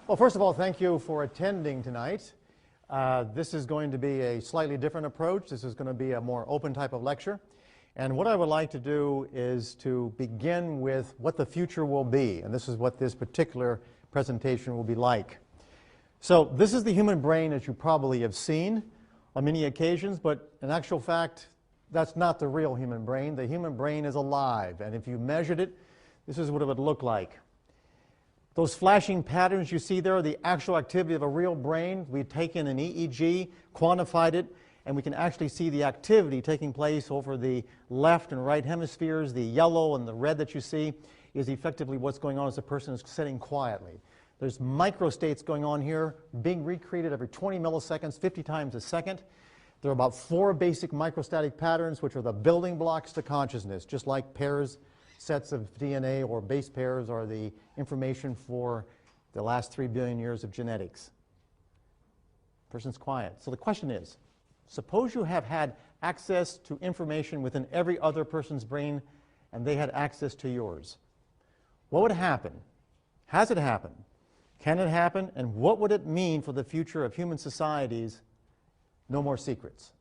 Well, first of all, thank you for attending tonight. This is going to be a slightly different approach. This is going to be a more open type of lecture. And what I would like to do is to begin with what the future will be. And this is what this particular presentation will be like. So this is the human brain as you probably have seen on many occasions, but in actual fact, that's not the real human brain. The human brain is alive, and if you measured it, this is what it would look like. Those flashing patterns you see there are the actual activity of a real brain. We've taken an EEG, quantified it, and we can actually see the activity taking place over the left and right hemispheres. The yellow and the red that you see is effectively what's going on as a person is sitting quietly. There's microstates going on here, being recreated every 20 milliseconds, 50 times a second. There are about 4 basic microstatic patterns, which are the building blocks to consciousness, just like pairs, sets of DNA or base pairs are the information for the last 3 billion years of genetics. Person's quiet. So the question is, suppose you have had access to information within every other person's brain and they had access to yours. What would happen? Has it happened? Can it happen? And what would it mean for the future of human societies? No more secrets.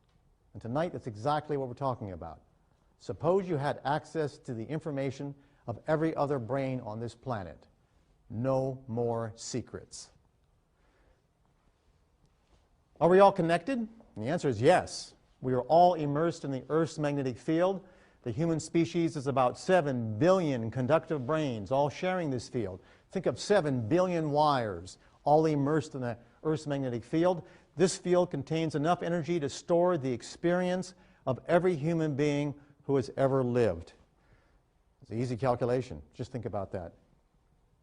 And tonight, that's exactly what we're talking about. Suppose you had access to the information of every other brain on this planet. No more secrets. Are we all connected? And the answer is yes. We are all immersed in the Earth's magnetic field. The human species is about 7 billion conductive brains, all sharing this field. Think of 7 billion wires, all immersed in the Earth's magnetic field. This field contains enough energy to store the experience of every human being who has ever lived. It's an easy calculation. Just think about that.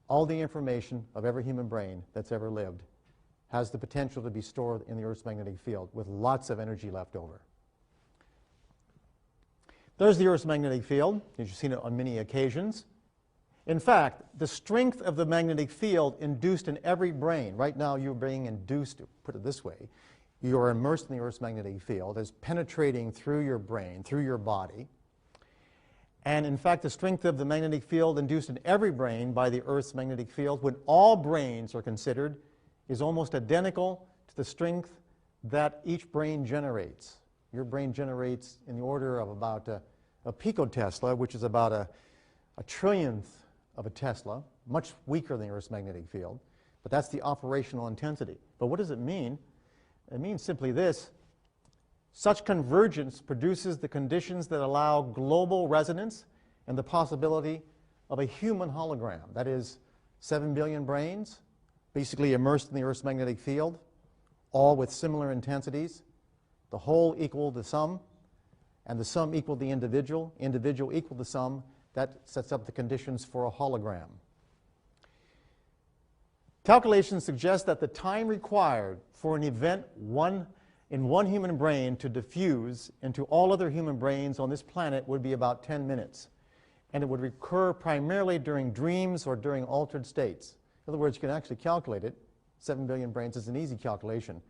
All the information of every human brain that's ever lived has the potential to be stored in the Earth's magnetic field with lots of energy left over. There's the Earth's magnetic field. You've seen it on many occasions. In fact, the strength of the magnetic field induced in every brain, right now you're being induced, to put it this way, you are immersed in the Earth's magnetic field, is penetrating through your brain, through your body. And in fact, the strength of the magnetic field induced in every brain by the Earth's magnetic field, when all brains are considered, is almost identical to the strength that each brain generates. Your brain generates in the order of about a picotesla, which is about a trillionth of a Tesla, much weaker than the Earth's magnetic field. But that's the operational intensity. But what does it mean? It means simply this. Such convergence produces the conditions that allow global resonance and the possibility of a human hologram. That is, 7 billion brains, basically immersed in the Earth's magnetic field, all with similar intensities, the whole equal the sum, and the sum equal the individual equal the sum. That sets up the conditions for a hologram. Calculations suggest that the time required for an event in one human brain to diffuse into all other human brains on this planet would be about 10 minutes. And it would recur primarily during dreams or during altered states. In other words, you can actually calculate it. 7 billion brains is an easy calculation.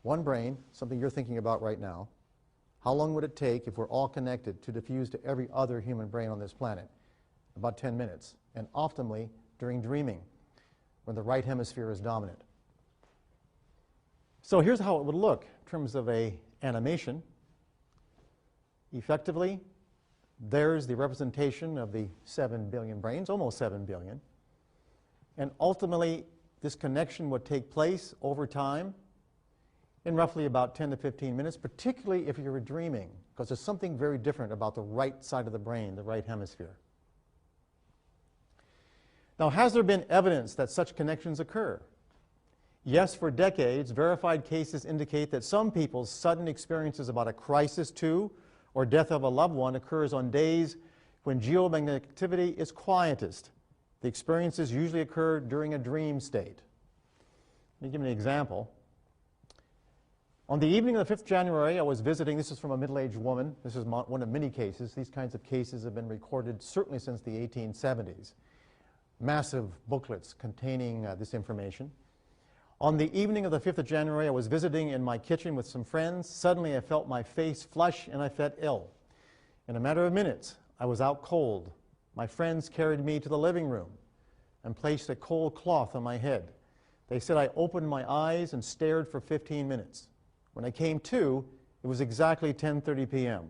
One brain, something you're thinking about right now, how long would it take, if we're all connected, to diffuse to every other human brain on this planet? About 10 minutes, and optimally during dreaming, when the right hemisphere is dominant. So here's how it would look in terms of an animation. Effectively, there's the representation of the 7 billion brains, almost 7 billion. And ultimately, this connection would take place over time in roughly about 10 to 15 minutes, particularly if you were dreaming, because there's something very different about the right side of the brain, the right hemisphere. Now, has there been evidence that such connections occur? Yes, for decades, verified cases indicate that some people's sudden experiences about a crisis to or death of a loved one occurs on days when geomagnetic activity is quietest. The experiences usually occur during a dream state. Let me give you an example. On the evening of the 5th of January, I was visiting, this is from a middle-aged woman. This is one of many cases. These kinds of cases have been recorded certainly since the 1870s. Massive booklets containing this information. On the evening of the 5th of January, I was visiting in my kitchen with some friends. Suddenly, I felt my face flush and I felt ill. In a matter of minutes, I was out cold. My friends carried me to the living room and placed a cold cloth on my head. They said I opened my eyes and stared for 15 minutes. When I came to, it was exactly 10:30 p.m.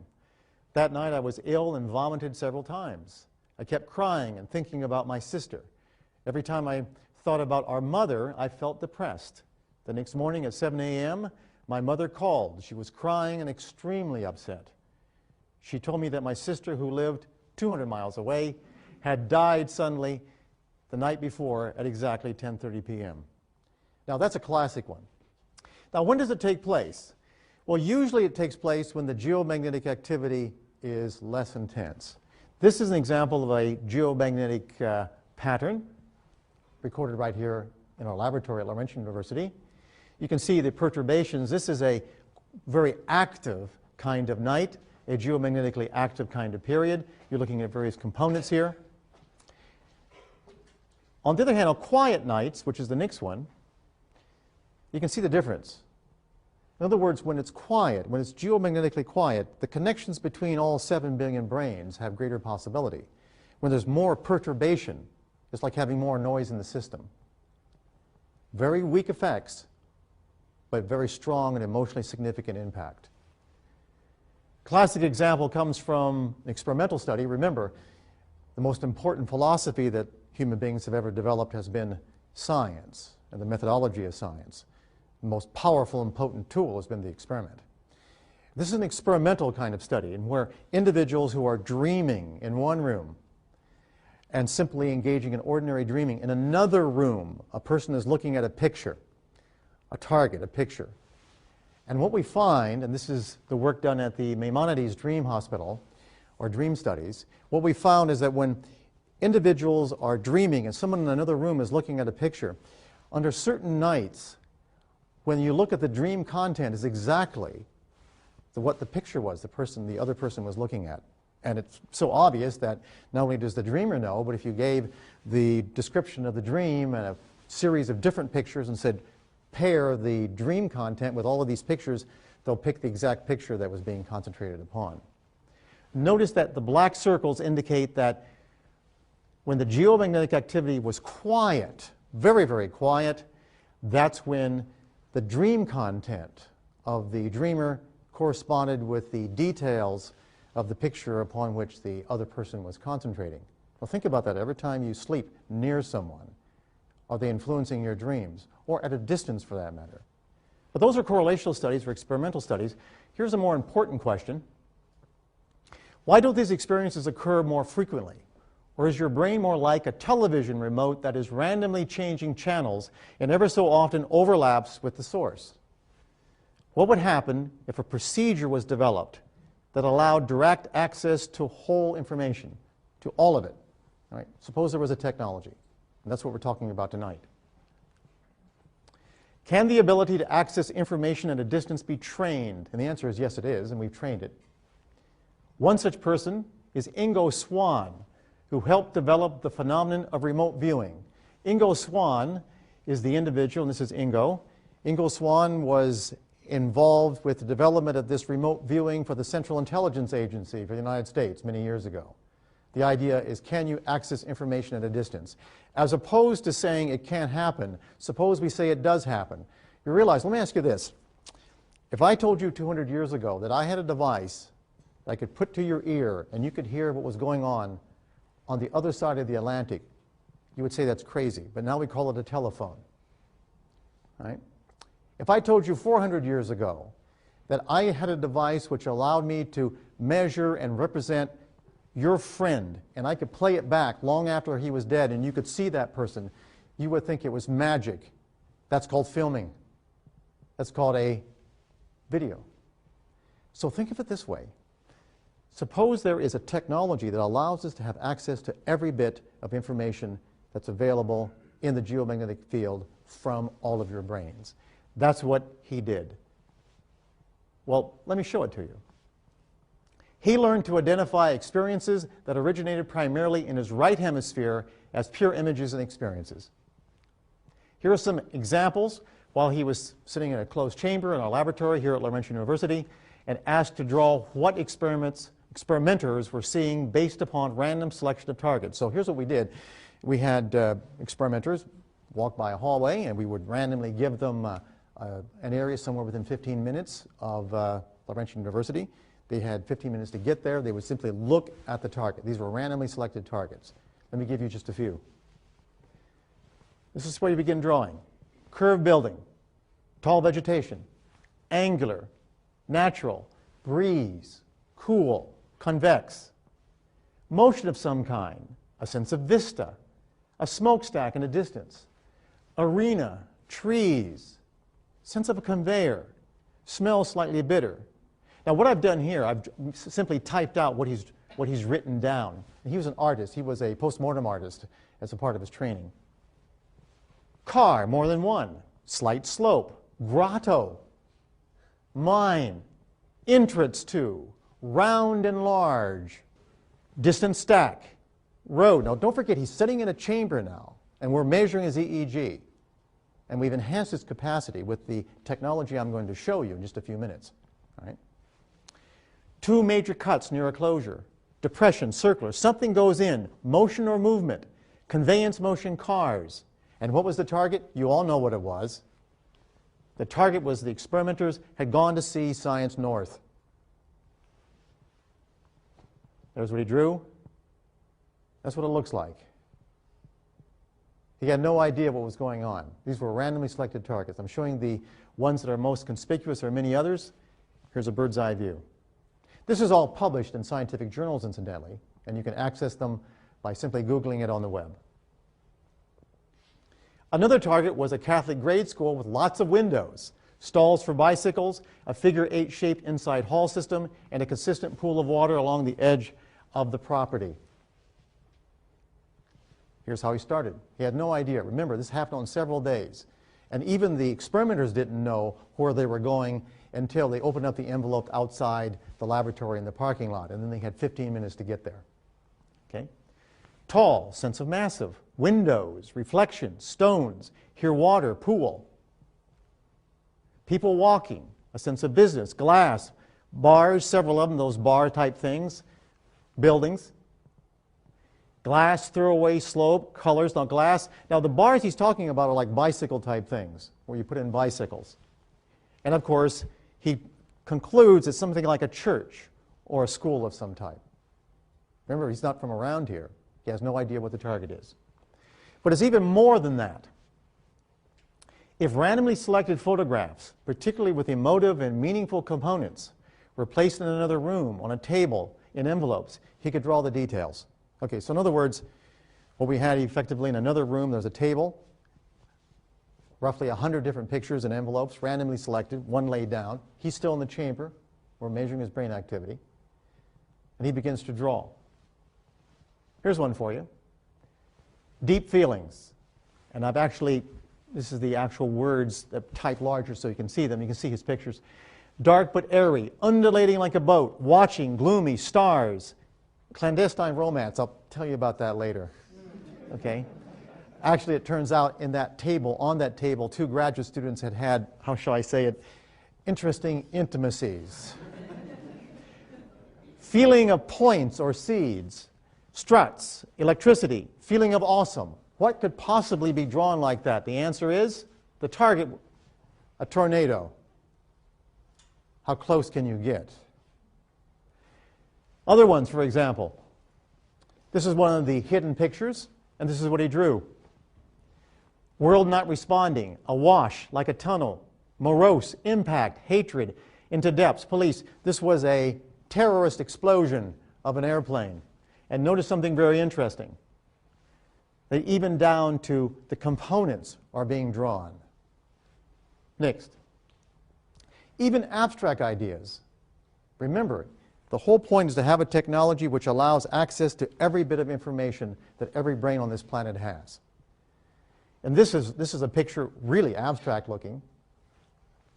That night I was ill and vomited several times. I kept crying and thinking about my sister. Every time I thought about our mother, I felt depressed. The next morning at 7 a.m., my mother called. She was crying and extremely upset. She told me that my sister, who lived 200 miles away, had died suddenly the night before at exactly 10:30 p.m. Now, that's a classic one. Now, when does it take place? Well, usually it takes place when the geomagnetic activity is less intense. This is an example of a geomagnetic pattern recorded right here in our laboratory at Laurentian University. You can see the perturbations. This is a very active kind of night, a geomagnetically active kind of period. You're looking at various components here. On the other hand, on quiet nights, which is the next one, you can see the difference. In other words, when it's quiet, when it's geomagnetically quiet, the connections between all 7 billion brains have greater possibility. When there's more perturbation, it's like having more noise in the system. Very weak effects, but very strong and emotionally significant impact. Classic example comes from an experimental study. Remember, the most important philosophy that human beings have ever developed has been science and the methodology of science. The most powerful and potent tool has been the experiment. This is an experimental kind of study in where individuals who are dreaming in one room and simply engaging in ordinary dreaming in another room, a person is looking at a picture, a target, a picture. And what we find, and this is the work done at the Maimonides Dream Hospital, or dream studies, what we found is that when individuals are dreaming and someone in another room is looking at a picture, under certain nights, when you look at the dream content, is exactly what the picture was, the other person was looking at. And it's so obvious that not only does the dreamer know, but if you gave the description of the dream and a series of different pictures and said, pair the dream content with all of these pictures, they'll pick the exact picture that was being concentrated upon. Notice that the black circles indicate that when the geomagnetic activity was quiet, very, very quiet, that's when the dream content of the dreamer corresponded with the details of the picture upon which the other person was concentrating. Well, think about that. Every time you sleep near someone, are they influencing your dreams? Or at a distance, for that matter. But those are correlational studies or experimental studies. Here's a more important question. Why don't these experiences occur more frequently? Or is your brain more like a television remote that is randomly changing channels and ever so often overlaps with the source? What would happen if a procedure was developed that allowed direct access to whole information, to all of it? All right? Suppose there was a technology, and that's what we're talking about tonight. Can the ability to access information at a distance be trained? And the answer is yes, it is, and we've trained it. One such person is Ingo Swann, who helped develop the phenomenon of remote viewing. Ingo Swann is the individual, and this is Ingo. Ingo Swann was involved with the development of this remote viewing for the Central Intelligence Agency for the United States many years ago. The idea is, can you access information at a distance? As opposed to saying it can't happen, suppose we say it does happen. You realize, let me ask you this. If I told you 200 years ago that I had a device that I could put to your ear and you could hear what was going on the other side of the Atlantic, you would say that's crazy. But now we call it a telephone. Right? If I told you 400 years ago that I had a device which allowed me to measure and represent your friend, and I could play it back long after he was dead, and you could see that person, you would think it was magic. That's called filming. That's called a video. So think of it this way. Suppose there is a technology that allows us to have access to every bit of information that's available in the geomagnetic field from all of your brains. That's what he did. Well, let me show it to you. He learned to identify experiences that originated primarily in his right hemisphere as pure images and experiences. Here are some examples while he was sitting in a closed chamber in our laboratory here at Laurentian University and asked to draw what experimenters were seeing based upon random selection of targets. So here's what we did. We had experimenters walk by a hallway, and we would randomly give them an area somewhere within 15 minutes of Laurentian University. They had 15 minutes to get there. They would simply look at the target. These were randomly selected targets. Let me give you just a few. This is where you begin drawing. Curved building, tall vegetation, angular, natural, breeze, cool, convex, motion of some kind, a sense of vista, a smokestack in the distance, arena, trees, sense of a conveyor, smell slightly bitter. Now what I've done here, I've simply typed out what he's written down. He was an artist. He was a postmortem artist as a part of his training. Car, more than one. Slight slope. Grotto. Mine. Entrance to. Round and large. Distant stack. Road. Now don't forget, he's sitting in a chamber now, and we're measuring his EEG. And we've enhanced his capacity with the technology I'm going to show you in just a few minutes. All right? Two major cuts near a closure. Depression, circular. Something goes in. Motion or movement. Conveyance motion, cars. And what was the target? You all know what it was. The target was the experimenters had gone to see Science North. There's what he drew. That's what it looks like. He had no idea what was going on. These were randomly selected targets. I'm showing the ones that are most conspicuous. There are many others. Here's a bird's eye view. This is all published in scientific journals, incidentally, and you can access them by simply Googling it on the web. Another target was a Catholic grade school with lots of windows, stalls for bicycles, a figure-8 shaped inside hall system, and a consistent pool of water along the edge of the property. Here's how he started. He had no idea. Remember, this happened on several days. And even the experimenters didn't know where they were going until they opened up the envelope outside the laboratory in the parking lot. And then they had 15 minutes to get there. Okay? Tall, sense of massive. Windows, reflection, stones, hear water, pool. People walking, a sense of business, glass, bars, several of them, those bar-type things, buildings. Glass, throwaway slope, colors. Now glass, now the bars he's talking about are like bicycle-type things, where you put in bicycles. And of course, he concludes it's something like a church or a school of some type. Remember, he's not from around here. He has no idea what the target is. But it's even more than that. If randomly selected photographs, particularly with emotive and meaningful components, were placed in another room, on a table, in envelopes, he could draw the details. Okay, so in other words, what we had effectively in another room, there's a table, roughly 100 different pictures in envelopes, randomly selected, one laid down. He's still in the chamber. We're measuring his brain activity. And he begins to draw. Here's one for you. Deep feelings. And I've actually, this is the actual words that type larger so you can see them. You can see his pictures. Dark but airy, undulating like a boat, watching, gloomy, stars, clandestine romance. I'll tell you about that later. Okay? Actually, it turns out in that table, on that table, two graduate students had, how shall I say it, interesting intimacies. Feeling of points or seeds, struts, electricity, feeling of awesome. What could possibly be drawn like that? The answer is the target, a tornado. How close can you get? Other ones, for example. This is one of the hidden pictures, and this is what he drew. World not responding, awash like a tunnel, morose, impact, hatred, into depths, police. This was a terrorist explosion of an airplane. And notice something very interesting. That even down to the components are being drawn. Next. Even abstract ideas. Remember, the whole point is to have a technology which allows access to every bit of information that every brain on this planet has. And this is a picture really abstract looking.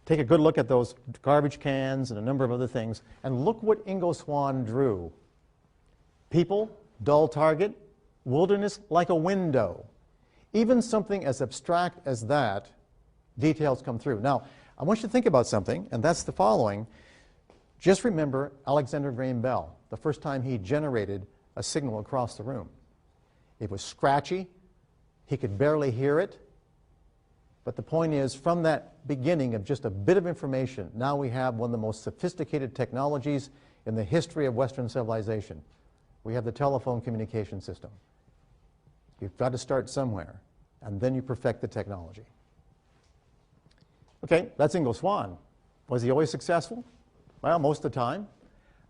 Take a good look at those garbage cans and a number of other things, and look what Ingo Swann drew. People, dull target, wilderness like a window. Even something as abstract as that, details come through. Now, I want you to think about something, and that's the following. Just remember Alexander Graham Bell, the first time he generated a signal across the room. It was scratchy. He could barely hear it. But the point is, from that beginning of just a bit of information, now we have one of the most sophisticated technologies in the history of Western civilization. We have the telephone communication system. You've got to start somewhere, and then you perfect the technology. Okay, that's Ingo Swann. Was he always successful? Well, most of the time.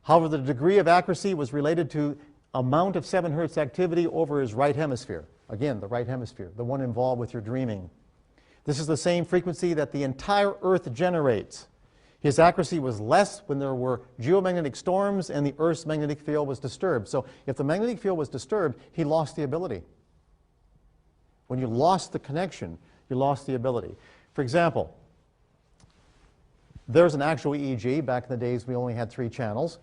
However, the degree of accuracy was related to amount of 7 Hertz activity over his right hemisphere. Again, the right hemisphere, the one involved with your dreaming. This is the same frequency that the entire Earth generates. His accuracy was less when there were geomagnetic storms and the Earth's magnetic field was disturbed. So if the magnetic field was disturbed, he lost the ability. When you lost the connection, you lost the ability. For example, there's an actual EEG. Back in the days, we only had 3 channels.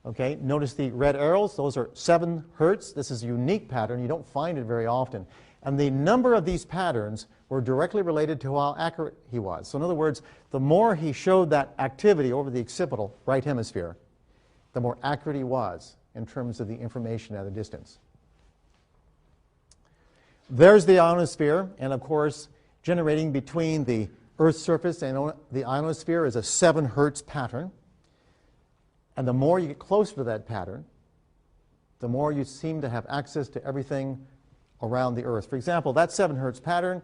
Okay, notice the red arrows. Those are 7 Hertz. This is a unique pattern. You don't find it very often. And the number of these patterns were directly related to how accurate he was. So in other words, the more he showed that activity over the occipital right hemisphere, the more accurate he was in terms of the information at a distance. There's the ionosphere, and of course, generating between the Earth's surface and the ionosphere is a 7 Hertz pattern. And the more you get closer to that pattern, the more you seem to have access to everything around the Earth. For example, that 7 Hertz pattern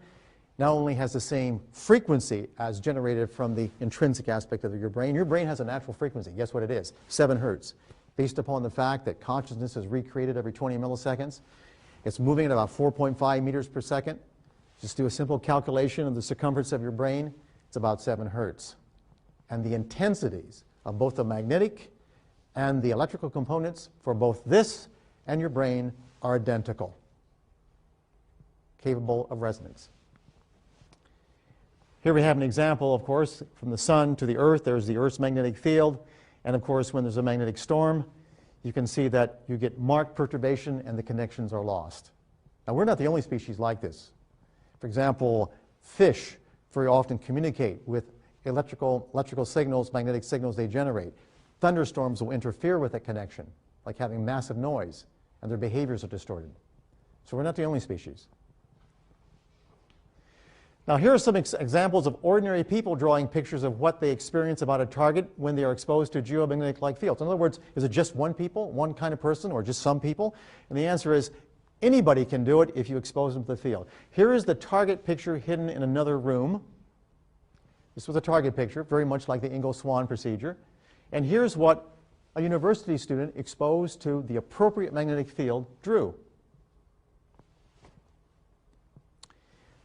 not only has the same frequency as generated from the intrinsic aspect of your brain. Your brain has a natural frequency. Guess what it is? 7 Hertz. Based upon the fact that consciousness is recreated every 20 milliseconds. It's moving at about 4.5 meters per second. Just do a simple calculation of the circumference of your brain. It's about 7 Hertz. And the intensities of both the magnetic and the electrical components for both this and your brain are identical, capable of resonance. Here we have an example, of course, from the sun to the Earth. There's the Earth's magnetic field. And of course, when there's a magnetic storm, you can see that you get marked perturbation and the connections are lost. Now, we're not the only species like this. For example, fish very often communicate with electrical signals, magnetic signals they generate. Thunderstorms will interfere with that connection, like having massive noise, and their behaviors are distorted. So we're not the only species. Now, here are some examples of ordinary people drawing pictures of what they experience about a target when they are exposed to geomagnetic-like fields. In other words, is it just one people, one kind of person, or just some people? And the answer is anybody can do it if you expose them to the field. Here is the target picture hidden in another room. This was a target picture, very much like the Ingo Swann procedure. And here's what a university student exposed to the appropriate magnetic field drew.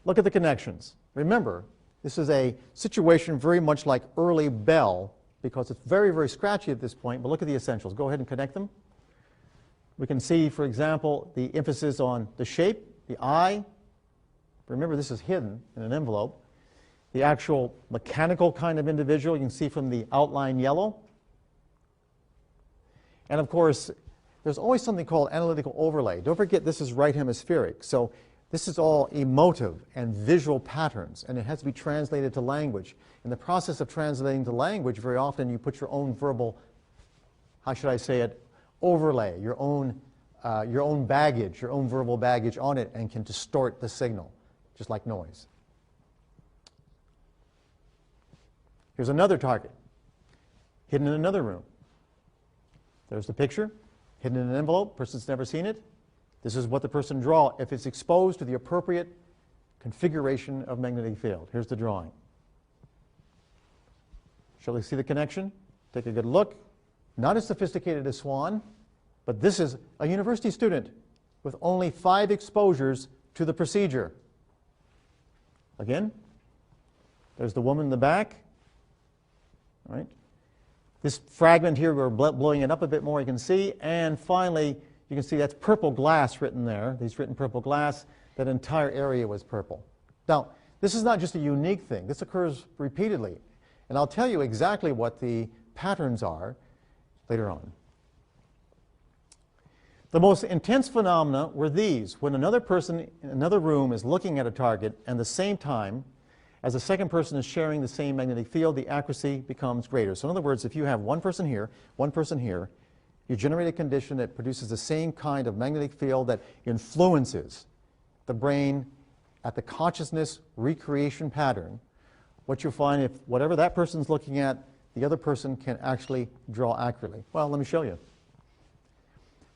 Look at the connections. Remember, this is a situation very much like early Bell, because it's very, very scratchy at this point, but look at the essentials. Go ahead and connect them. We can see, for example, the emphasis on the shape, the eye. Remember, this is hidden in an envelope. The actual mechanical kind of individual, you can see from the outline yellow. And of course, there's always something called analytical overlay. Don't forget, this is right hemispheric. So this is all emotive and visual patterns, and it has to be translated to language. In the process of translating to language, very often you put your own verbal, how should I say it, overlay, your own baggage, your own verbal baggage on it, and can distort the signal, just like noise. Here's another target, hidden in another room. There's the picture, hidden in an envelope, person's never seen it. This is what the person draw if it's exposed to the appropriate configuration of magnetic field. Here's the drawing. Shall we see the connection? Take a good look. Not as sophisticated as Swann, but this is a university student with only 5 exposures to the procedure. Again, there's the woman in the back. All right. This fragment here, we're blowing it up a bit more, you can see. And finally, you can see that's purple glass written there. He's written purple glass. That entire area was purple. Now, this is not just a unique thing. This occurs repeatedly. And I'll tell you exactly what the patterns are later on. The most intense phenomena were these. When another person in another room is looking at a target and at the same time as the second person is sharing the same magnetic field, the accuracy becomes greater. So in other words, if you have one person here, you generate a condition that produces the same kind of magnetic field that influences the brain at the consciousness recreation pattern, what you'll find, if whatever that person's looking at, the other person can actually draw accurately. Well, let me show you.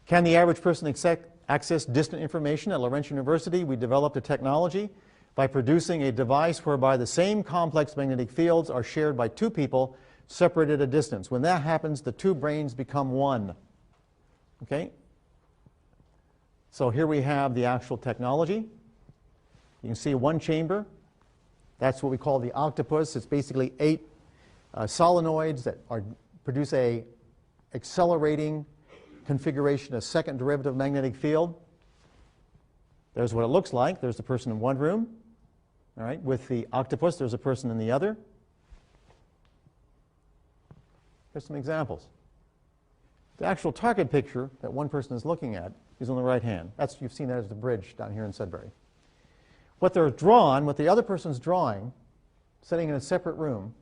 Can the average person access distant information? At Laurentian University, we developed a technology by producing a device whereby the same complex magnetic fields are shared by two people separated at a distance. When that happens, the two brains become one. Okay? So here we have the actual technology. You can see one chamber. That's what we call the octopus. It's basically 8 solenoids that produce a accelerating configuration, a second derivative magnetic field. There's what it looks like. There's the person in one room. All right, with the octopus, there's a person in the other. Here's some examples. The actual target picture that one person is looking at is on the right hand. You've seen that as the bridge down here in Sudbury. What they're drawn, what the other person's drawing, sitting in a separate room,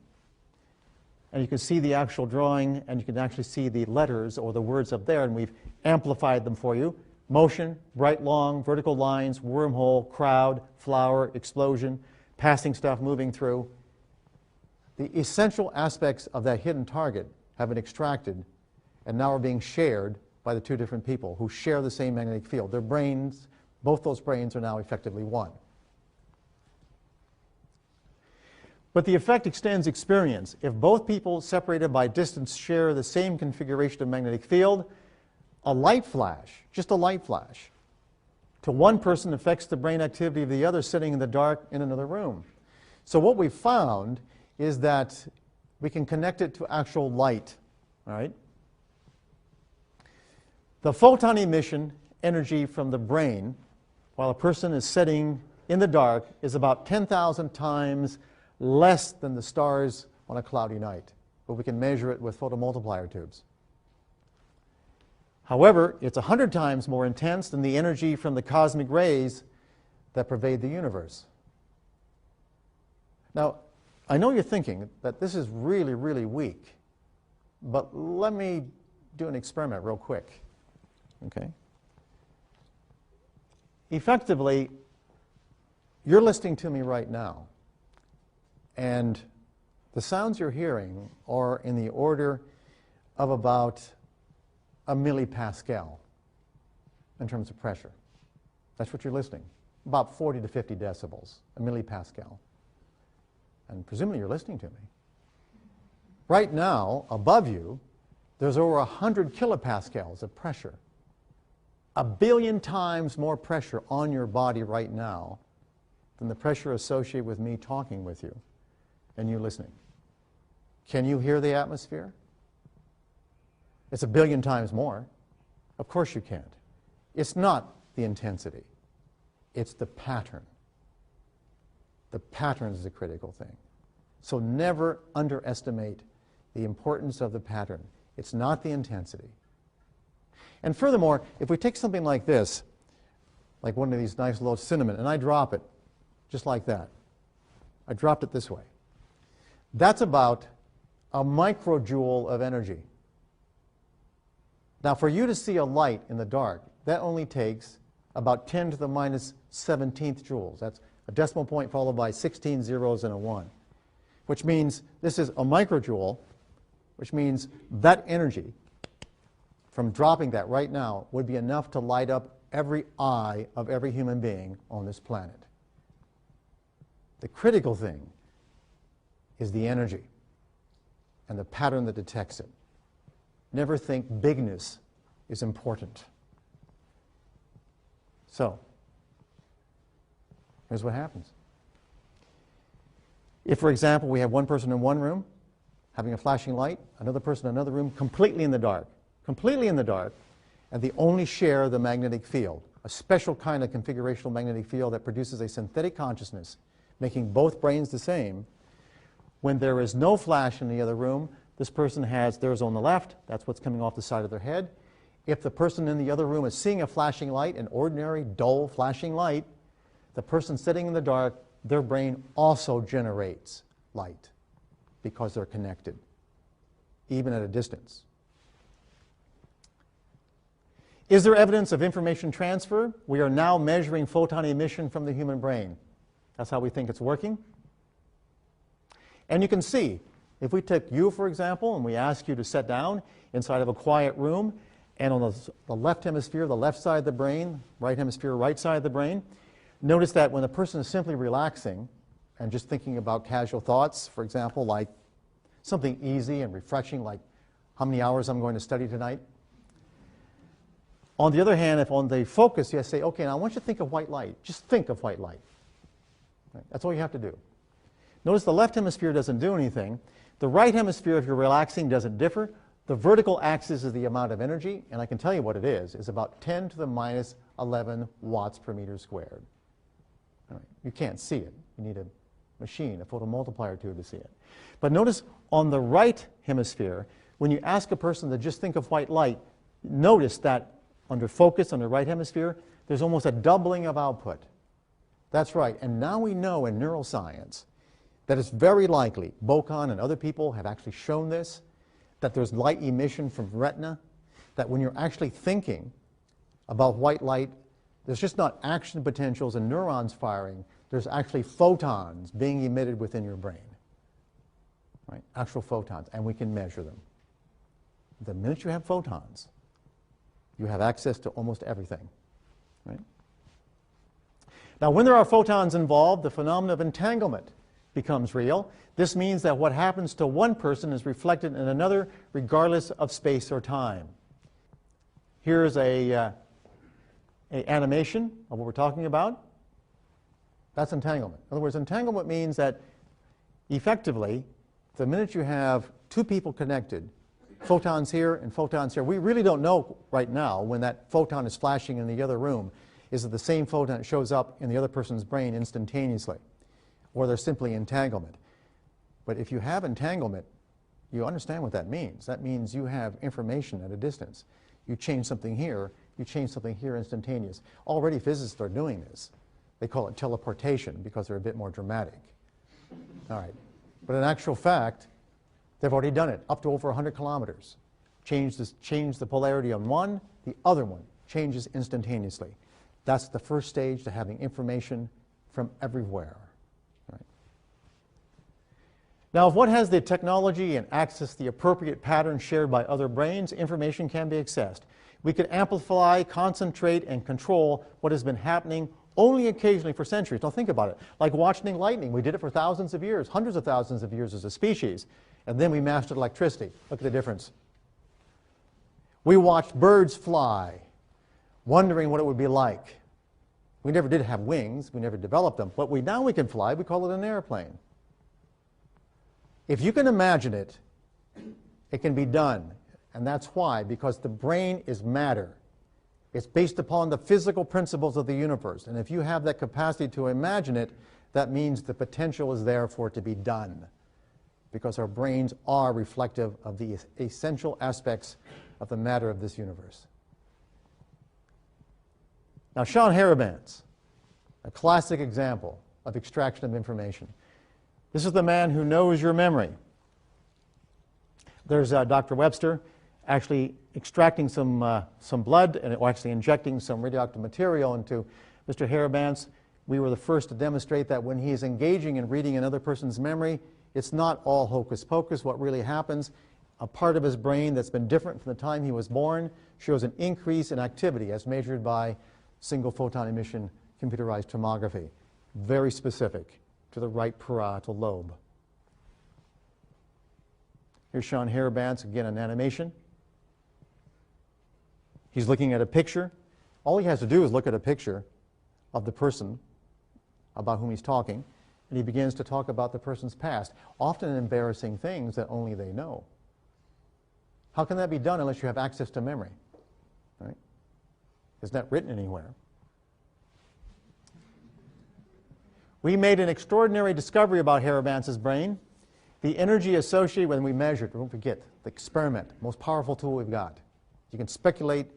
and you can see the actual drawing, and you can actually see the letters or the words up there, and we've amplified them for you. Motion, bright long, vertical lines, wormhole, crowd, flower, explosion, passing stuff moving through. The essential aspects of that hidden target have been extracted and now are being shared by the two different people who share the same magnetic field. Their brains, both those brains are now effectively one. But the effect extends experience. If both people separated by distance share the same configuration of magnetic field, a light flash, just a light flash, to one person affects the brain activity of the other sitting in the dark in another room. So what we've found is that we can connect it to actual light, all right? The photon emission energy from the brain while a person is sitting in the dark is about 10,000 times less than the stars on a cloudy night, but we can measure it with photomultiplier tubes. However, it's 100 times more intense than the energy from the cosmic rays that pervade the universe. Now, I know you're thinking that this is really, really weak, but let me do an experiment real quick. Okay? Effectively, you're listening to me right now, and the sounds you're hearing are in the order of about a millipascal in terms of pressure. That's what you're listening. About 40 to 50 decibels, a millipascal. And presumably you're listening to me. Right now, above you, there's over 100 kilopascals of pressure. 1 billion times more pressure on your body right now than the pressure associated with me talking with you and you listening. Can you hear the atmosphere? It's 1 billion times more. Of course you can't. It's not the intensity. It's the pattern. The pattern is the critical thing. So never underestimate the importance of the pattern. It's not the intensity. And furthermore, if we take something like this, like one of these nice little cinnamon, and I drop it just like that. I dropped it this way. That's about a microjoule of energy. Now, for you to see a light in the dark, that only takes about 10 to the minus 17th joules. That's a decimal point followed by 16 zeros and a 1, which means this is a microjoule, which means that energy from dropping that right now would be enough to light up every eye of every human being on this planet. The critical thing is the energy and the pattern that detects it. Never think bigness is important. So, here's what happens. If, for example, we have one person in one room having a flashing light, another person in another room completely in the dark, and they only share the magnetic field, a special kind of configurational magnetic field that produces a synthetic consciousness, making both brains the same. When there is no flash in the other room, this person has theirs on the left, that's what's coming off the side of their head. If the person in the other room is seeing a flashing light, an ordinary, dull, flashing light, the person sitting in the dark, their brain also generates light because they're connected, even at a distance. Is there evidence of information transfer? We are now measuring photon emission from the human brain. That's how we think it's working. And you can see, if we take you, for example, and we ask you to sit down inside of a quiet room, and on the left hemisphere, the left side of the brain, right hemisphere, right side of the brain, notice that when a person is simply relaxing and just thinking about casual thoughts, for example, like something easy and refreshing, like how many hours I'm going to study tonight. On the other hand, if on the focus, you say, okay, now I want you to think of white light. Just think of white light. Right? That's all you have to do. Notice the left hemisphere doesn't do anything. The right hemisphere, if you're relaxing, doesn't differ. The vertical axis is the amount of energy, and I can tell you what it is about 10 to the minus 11 watts per meter squared. All right. You can't see it. You need a machine, a photomultiplier to see it. But notice on the right hemisphere, when you ask a person to just think of white light, notice that under focus on the right hemisphere, there's almost a doubling of output. That's right. And now we know in neuroscience that it's very likely, Bocan and other people have actually shown this, that there's light emission from retina, that when you're actually thinking about white light, there's just not action potentials and neurons firing, there's actually photons being emitted within your brain. Right? Actual photons, and we can measure them. The minute you have photons, you have access to almost everything. Right? Now, when there are photons involved, the phenomenon of entanglement becomes real. This means that what happens to one person is reflected in another regardless of space or time. Here's a animation of what we're talking about. That's entanglement. In other words, entanglement means that effectively, the minute you have two people connected, photons here and photons here, we really don't know right now when that photon is flashing in the other room, is it the same photon that shows up in the other person's brain instantaneously, or there's simply entanglement. But if you have entanglement, you understand what that means. That means you have information at a distance. You change something here, you change something here instantaneous. Already physicists are doing this. They call it teleportation because they're a bit more dramatic. All right. But in actual fact, they've already done it, up to over 100 kilometers. Change the polarity on one, the other one changes instantaneously. That's the first stage to having information from everywhere. Right? Now, if one has the technology and access the appropriate patterns shared by other brains, information can be accessed. We can amplify, concentrate, and control what has been happening only occasionally for centuries. Now think about it. Like watching lightning. We did it for thousands of years, hundreds of thousands of years as a species. And then we mastered electricity. Look at the difference. We watched birds fly, wondering what it would be like. We never did have wings. We never developed them. But now we can fly. We call it an airplane. If you can imagine it, it can be done. And that's why, because the brain is matter. It's based upon the physical principles of the universe. And if you have that capacity to imagine it, that means the potential is there for it to be done. Because our brains are reflective of the essential aspects of the matter of this universe. Now, Sean Harabanz, a classic example of extraction of information. This is the man who knows your memory. There's Dr. Webster actually extracting some blood and actually injecting some radioactive material into Mr. Harabanz. We were the first to demonstrate that when he is engaging in reading another person's memory, it's not all hocus pocus. What really happens, a part of his brain that's been different from the time he was born shows an increase in activity as measured by single photon emission computerized tomography. Very specific to the right parietal lobe. Here's Sean Harabanz, again an animation. He's looking at a picture. All he has to do is look at a picture of the person about whom he's talking, and he begins to talk about the person's past, often embarrassing things that only they know. How can that be done unless you have access to memory? Right? It's not written anywhere. We made an extraordinary discovery about Harabanz's brain. The energy associated when we measured, don't forget, the experiment, most powerful tool we've got. You can speculate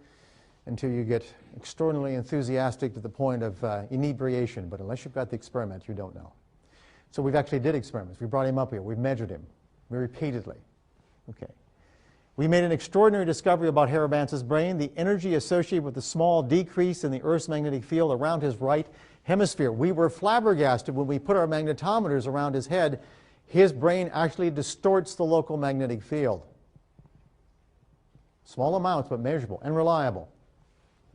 until you get extraordinarily enthusiastic to the point of inebriation, but unless you've got the experiment, you don't know. So we've actually did experiments. We brought him up here. We've measured him repeatedly. Okay. We made an extraordinary discovery about Harabanz's brain. The energy associated with the small decrease in the Earth's magnetic field around his right hemisphere. We were flabbergasted when we put our magnetometers around his head. His brain actually distorts the local magnetic field. Small amounts, but measurable and reliable.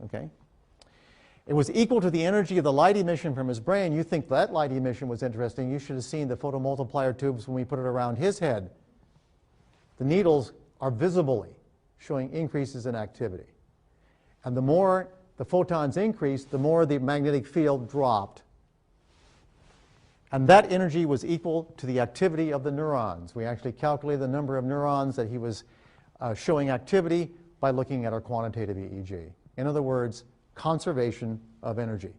Okay? It was equal to the energy of the light emission from his brain. You think that light emission was interesting. You should have seen the photomultiplier tubes when we put it around his head. The needles are visibly showing increases in activity. And the more the photons increased, the more the magnetic field dropped. And that energy was equal to the activity of the neurons. We actually calculated the number of neurons that he was showing activity by looking at our quantitative EEG. In other words, conservation of energy.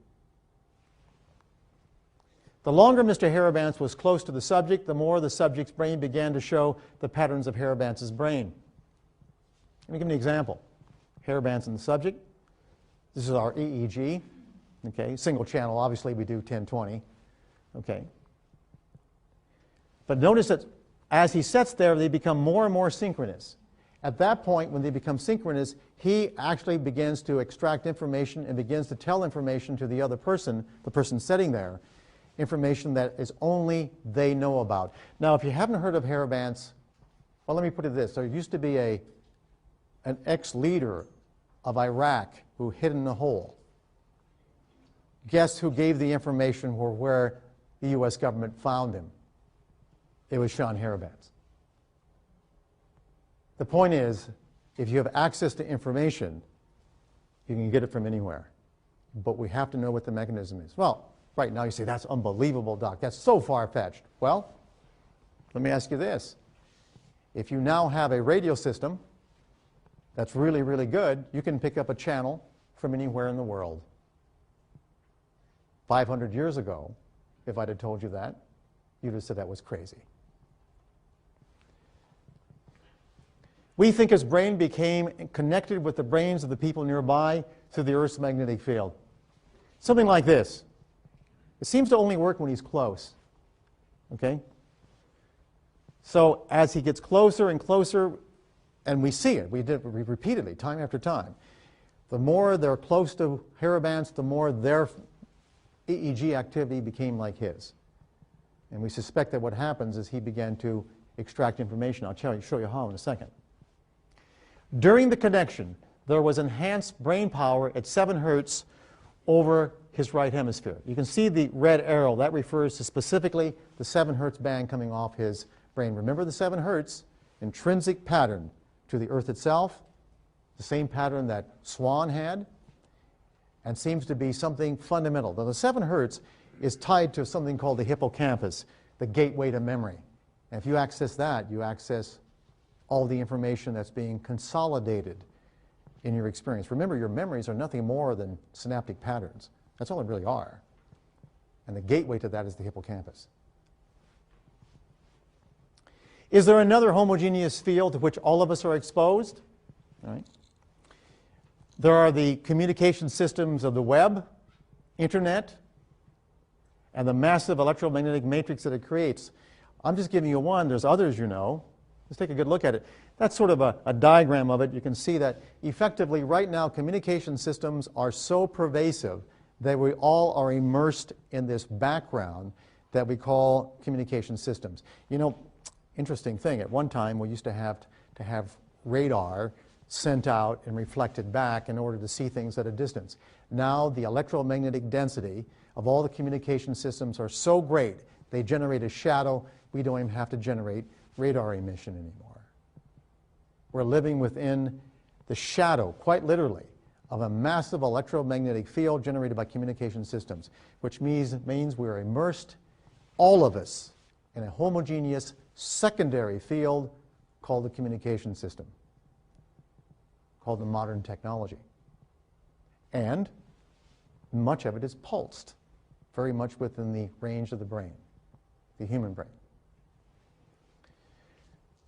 The longer Mr. Harabanz was close to the subject, the more the subject's brain began to show the patterns of Harabanz's brain. Let me give you an example. Harabanz and the subject. This is our EEG. Okay, single channel. Obviously, we do 1020. Okay. But notice that as he sits there, they become more and more synchronous. At that point, when they become synchronous, he actually begins to extract information and begins to tell information to the other person, the person sitting there, information that is only they know about. Now, if you haven't heard of Harabanz, well, let me put it this. There used to be an ex-leader of Iraq who hid in a hole. Guess who gave the information for where the U.S. government found him? It was Sean Harabanz. The point is, if you have access to information, you can get it from anywhere. But we have to know what the mechanism is. Well, right now you say, that's unbelievable, Doc. That's so far-fetched. Well, let me ask you this. If you now have a radio system that's really, really good, you can pick up a channel from anywhere in the world. 500 years ago, if I'd have told you that, you'd have said that was crazy. We think his brain became connected with the brains of the people nearby through the Earth's magnetic field. Something like this. It seems to only work when he's close. Okay? So as he gets closer and closer, and we see it, we repeatedly, time after time, the more they're close to Harabanz, the more their EEG activity became like his. And we suspect that what happens is he began to extract information. I'll show you how in a second. During the connection, there was enhanced brain power at 7 hertz over his right hemisphere. You can see the red arrow. That refers to specifically the 7 hertz band coming off his brain. Remember the 7 hertz? Intrinsic pattern to the Earth itself, the same pattern that Swan had, and seems to be something fundamental. Now, the 7 hertz is tied to something called the hippocampus, the gateway to memory. And if you access that, you access all the information that's being consolidated in your experience. Remember, your memories are nothing more than synaptic patterns. That's all they really are. And the gateway to that is the hippocampus. Is there another homogeneous field to which all of us are exposed? All right. There are the communication systems of the web, internet, and the massive electromagnetic matrix that it creates. I'm just giving you one. There's others, you know. Let's take a good look at it. That's sort of a diagram of it. You can see that effectively right now communication systems are so pervasive that we all are immersed in this background that we call communication systems. You know, interesting thing, at one time we used to have radar sent out and reflected back in order to see things at a distance. Now the electromagnetic density of all the communication systems are so great, they generate a shadow. We don't even have to generate radar emission anymore. We're living within the shadow, quite literally, of a massive electromagnetic field generated by communication systems, which means we're immersed, all of us, in a homogeneous secondary field called the communication system, called the modern technology. And much of it is pulsed, very much within the range of the brain, the human brain.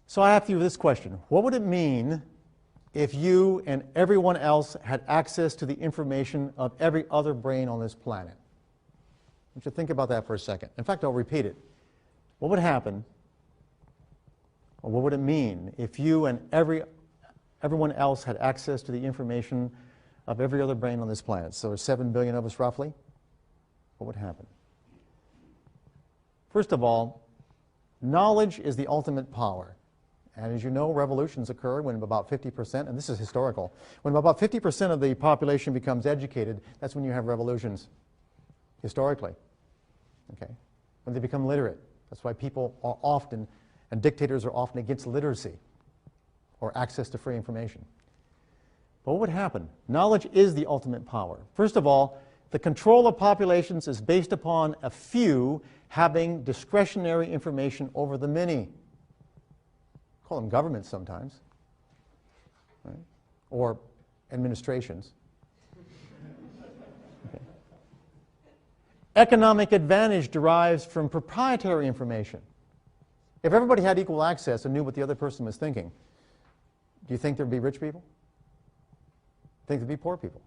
So I ask you this question. What would it mean if you and everyone else had access to the information of every other brain on this planet? I want you to think about that for a second. In fact, I'll repeat it. What would happen, or what would it mean if you and everyone else had access to the information of every other brain on this planet? So there's 7 billion of us roughly. what would happen? First of all, knowledge is the ultimate power. And as you know, revolutions occur when about 50%, and this is historical, when about 50% of the population becomes educated, that's when you have revolutions, historically. Okay? When they become literate. That's why people are often, and dictators are often against literacy or access to free information. But what would happen? Knowledge is the ultimate power. First of all, the control of populations is based upon a few having discretionary information over the many. Call them governments sometimes, right? Or administrations. Okay. Economic advantage derives from proprietary information. If everybody had equal access and knew what the other person was thinking, do you think there'd be rich people? Think there'd be poor people?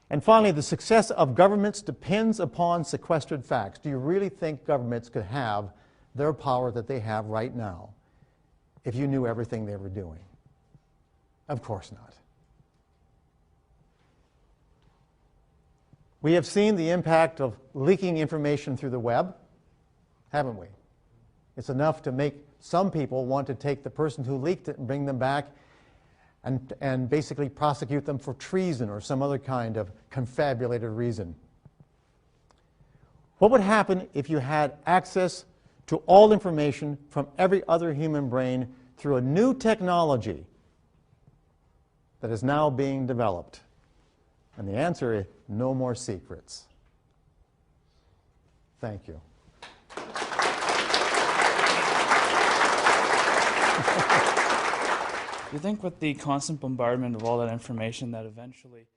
And finally, the success of governments depends upon sequestered facts. Do you really think governments could have their power that they have right now if you knew everything they were doing? Of course not. We have seen the impact of leaking information through the web, haven't we? It's enough to make some people want to take the person who leaked it and bring them back and basically prosecute them for treason or some other kind of confabulated reason. What would happen if you had access to all information from every other human brain through a new technology that is now being developed? And the answer is no more secrets. Thank you. Do you think with the constant bombardment of all that information that eventually